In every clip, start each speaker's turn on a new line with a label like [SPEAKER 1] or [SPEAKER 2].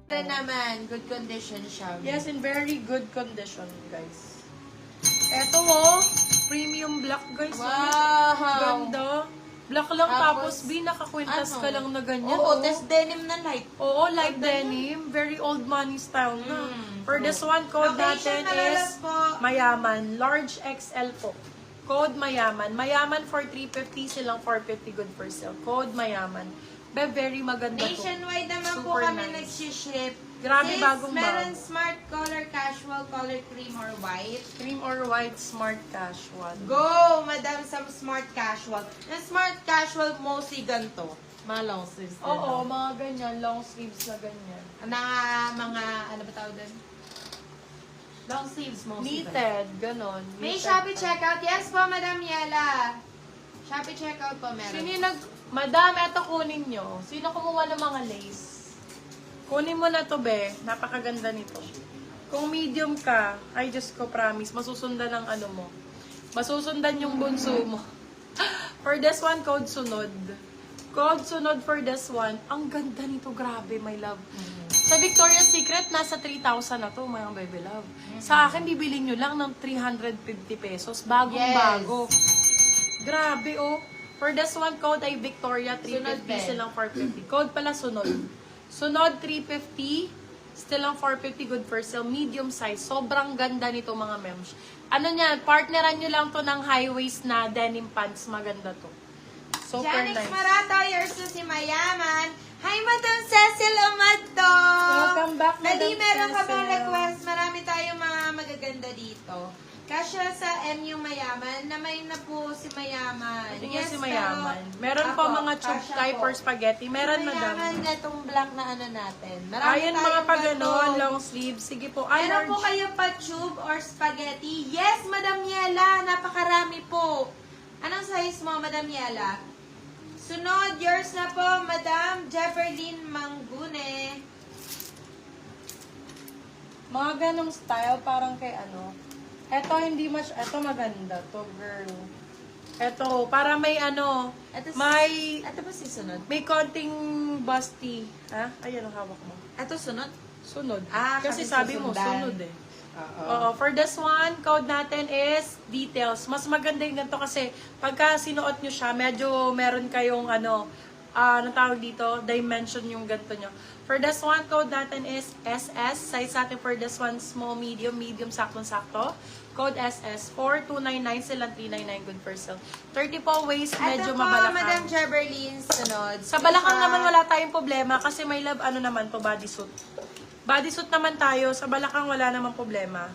[SPEAKER 1] Ito naman, good condition siya.
[SPEAKER 2] Yes, in very good condition, guys. Eto, oh. Premium black, guys.
[SPEAKER 1] Wow!
[SPEAKER 2] Ganda. Black lang, tapos
[SPEAKER 1] Tapos,
[SPEAKER 2] nakakwintas
[SPEAKER 1] ano?
[SPEAKER 2] ka lang na ganyan.
[SPEAKER 1] Oo, tas denim na light.
[SPEAKER 2] Oo, light denim. Very old money style na. For this one, code
[SPEAKER 1] Location
[SPEAKER 2] natin
[SPEAKER 1] Malolos
[SPEAKER 2] is
[SPEAKER 1] po.
[SPEAKER 2] Mayaman. Large XL po. Code Mayaman. Mayaman for 350, silang 450 good for sale. Code Mayaman. Very maganda to.
[SPEAKER 1] Nationwide naman po
[SPEAKER 2] Super
[SPEAKER 1] kami
[SPEAKER 2] nice.
[SPEAKER 1] nagsiship.
[SPEAKER 2] Grabe,
[SPEAKER 1] Sis,
[SPEAKER 2] bagong
[SPEAKER 1] meron
[SPEAKER 2] bago.
[SPEAKER 1] smart color, casual color, cream or white.
[SPEAKER 2] Cream or white, smart casual.
[SPEAKER 1] Go, madam, sa smart casual. Yung smart casual, mostly ganito. Mga long sleeves. din,
[SPEAKER 2] Oo,
[SPEAKER 1] no?
[SPEAKER 2] mga ganyan. Long sleeves na ganyan.
[SPEAKER 1] Na mga, ano ba tawag din? Long sleeves mostly.
[SPEAKER 2] Knitted, ganon.
[SPEAKER 1] May
[SPEAKER 2] Knitted
[SPEAKER 1] Shopee
[SPEAKER 2] pa.
[SPEAKER 1] checkout. Yes po, Madam Yela. Shopee checkout po meron.
[SPEAKER 2] Sino yung Madam, eto kunin nyo. Sino kumuha ng mga lace? Kunin mo na to, be. Napakaganda nito. Kung medium ka, ay Diyos ko, promise, masusundan ng ano mo. Masusundan yung bunso mo. For this one, code sunod. Code sunod for this one. Ang ganda nito, grabe, my love. Sa Victoria's Secret, nasa 3,000 na to, mga baby love. Sa akin, bibili nyo lang ng 350 pesos. Bagong-bago. Grabe, oh. For this one, code ay Victoria, 350,
[SPEAKER 1] Sunod,
[SPEAKER 2] silang 450. Code pala sunod. Sunod, 350, still lang 450, good for sale. Medium size. Sobrang ganda nito, mga mems. Ano niya, partneran nyo lang to ng high waist na denim pants. Maganda to. Super
[SPEAKER 1] Janix
[SPEAKER 2] nice.
[SPEAKER 1] Marato, yours to si Mayaman. Hi, Madam Cecil Umadto.
[SPEAKER 2] Welcome back, Madam
[SPEAKER 1] Mali, meron ka bang
[SPEAKER 2] Cecil.
[SPEAKER 1] request? Marami tayong mga magaganda dito. Kasya sa MU Mayaman, na may na po si Mayaman.
[SPEAKER 2] Tingnan si Mayaman. Meron
[SPEAKER 1] Apo,
[SPEAKER 2] po mga tube
[SPEAKER 1] kasya
[SPEAKER 2] type
[SPEAKER 1] po.
[SPEAKER 2] or spaghetti. Meron,
[SPEAKER 1] Si
[SPEAKER 2] madam.
[SPEAKER 1] Mayaman, itong black na ano natin. Marami
[SPEAKER 2] Ayan, mga
[SPEAKER 1] tayong
[SPEAKER 2] paganon,
[SPEAKER 1] ganito.
[SPEAKER 2] long sleeve. Sige po. Ay,
[SPEAKER 1] Meron po
[SPEAKER 2] large.
[SPEAKER 1] kayo pa tube or spaghetti? Yes, Madam Yela. Napakarami po. Anong size mo, Madam Yela? Sunod, yours na po, Madam Jefferlyn Mangune.
[SPEAKER 2] Mga ganong style, parang kay ano. Eto, hindi eto maganda to, girl. Eto, para may ano, may
[SPEAKER 1] Ito ba si sunod?
[SPEAKER 2] may konting busty. Ha? Ayan ang hawak mo.
[SPEAKER 1] Ito sunod?
[SPEAKER 2] Sunod.
[SPEAKER 1] Ah,
[SPEAKER 2] Kasi
[SPEAKER 1] kasi
[SPEAKER 2] sabi mo,
[SPEAKER 1] susundan.
[SPEAKER 2] sunod eh.
[SPEAKER 1] Oo.
[SPEAKER 2] Oo, for this one, code natin is details. Mas maganda yung ganito kasi pagka sinuot nyo siya, medyo meron kayong ano, anong tawag dito, dimension yung ganito nyo. For this one, code natin is SS. Size natin for this one, small, medium, medium, saktong-sakto. Code SS, 4299 silang 399 good for sale. 30 po waist, medyo
[SPEAKER 1] Ito po, Madam
[SPEAKER 2] mabalakang.
[SPEAKER 1] Jefferlyn, sunod.
[SPEAKER 2] Sa balakang naman wala tayong problema kasi may love, ano naman to, bodysuit. Bodysuit naman tayo, sa balakang wala namang problema.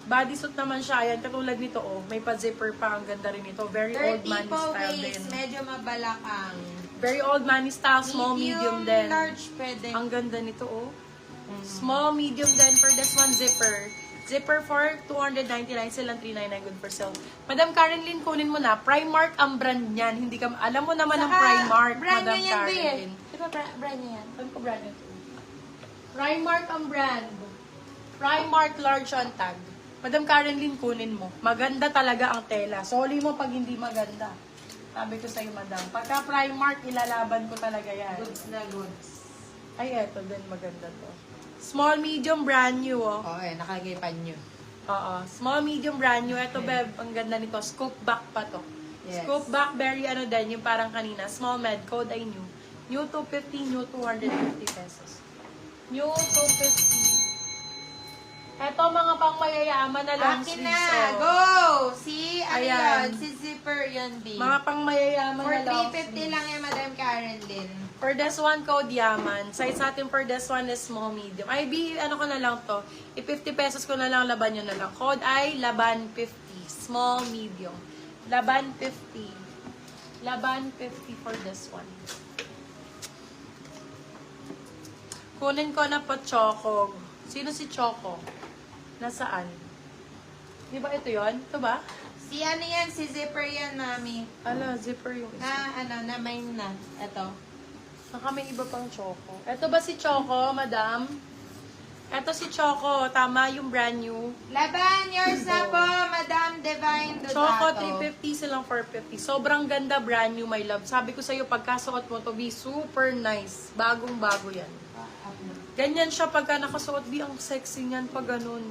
[SPEAKER 2] Bodysuit naman siya, ayan, katulad nito, oh, may pa-zipper pa, ang ganda rin ito. Very old
[SPEAKER 1] 30
[SPEAKER 2] money
[SPEAKER 1] po
[SPEAKER 2] style
[SPEAKER 1] waist,
[SPEAKER 2] din.
[SPEAKER 1] medyo mabalakang.
[SPEAKER 2] Very old money style, small, medium din.
[SPEAKER 1] large pwede.
[SPEAKER 2] Ang ganda nito, oh. Small, medium din for this one, zipper. Zipper for 299, silang 399 good for sale. Madam Karen Lynn, kunin mo na. Primark ang brand niyan. Hindi ka, alam mo naman ang
[SPEAKER 1] Saka,
[SPEAKER 2] Primark,
[SPEAKER 1] brand
[SPEAKER 2] Madam
[SPEAKER 1] niya yan,
[SPEAKER 2] Karen
[SPEAKER 1] Bea.
[SPEAKER 2] Lynn.
[SPEAKER 1] Di ba brand niya yan?
[SPEAKER 2] Ano ko brand ito? Primark ang brand. Primark large on tag. Madam Karen Lynn, kunin mo. Maganda talaga ang tela. Soli mo pag hindi maganda. Sabi ko sa'yo, madam. Pagka Primark, ilalaban ko talaga yan.
[SPEAKER 1] Goods na goods.
[SPEAKER 2] Ay, eto din. Maganda to. Small, medium, brand new, oh.
[SPEAKER 1] Oo, nakalagay pa nyo.
[SPEAKER 2] Oo. Small, medium, brand new. Ito, beb, ang ganda nito. Scoop back pa to.
[SPEAKER 1] Yes.
[SPEAKER 2] Scoop back, very ano din, yung parang kanina. Small med, code ay new. New 250, new 250 pesos. New 250. Eto, mga pang mayayaman na long
[SPEAKER 1] Akin
[SPEAKER 2] sleeves.
[SPEAKER 1] na!
[SPEAKER 2] oh.
[SPEAKER 1] Go! Si, ano
[SPEAKER 2] Ayan.
[SPEAKER 1] yun? Si Zipper yun, B.
[SPEAKER 2] Mga pang mayayaman
[SPEAKER 1] For
[SPEAKER 2] na long
[SPEAKER 1] 350
[SPEAKER 2] sleeves.
[SPEAKER 1] lang yan, Madam Karen Lynn.
[SPEAKER 2] For this one, code Yaman. Size natin for this one is small, medium. Ay, ano ko na lang to. I-50 pesos ko na lang, laban nyo na lang. Code ay Laban 50. Small, medium. Laban 50. Laban 50 for this one. Kunin ko na po Choco. Sino si Choco? Nasaan? Di ba ito yon? Ito ba?
[SPEAKER 1] Si ano yan? Si Zipper yan, Mami.
[SPEAKER 2] Ala, zipper yung isa.
[SPEAKER 1] Na mine na. Ito.
[SPEAKER 2] Saka may iba pang Choco. Ito ba si Choco, madam? Eto si Choco, tama yung brand new.
[SPEAKER 1] Laban, yours na po, Madam Divine Dotato.
[SPEAKER 2] Choco, 350 silang 450. Sobrang ganda, brand new, my love. Sabi ko sa'yo, pagkasuot mo to, be super nice. Bagong-bago yan. Ganyan siya pagka nakasuot, be ang sexy niyan pag ganun.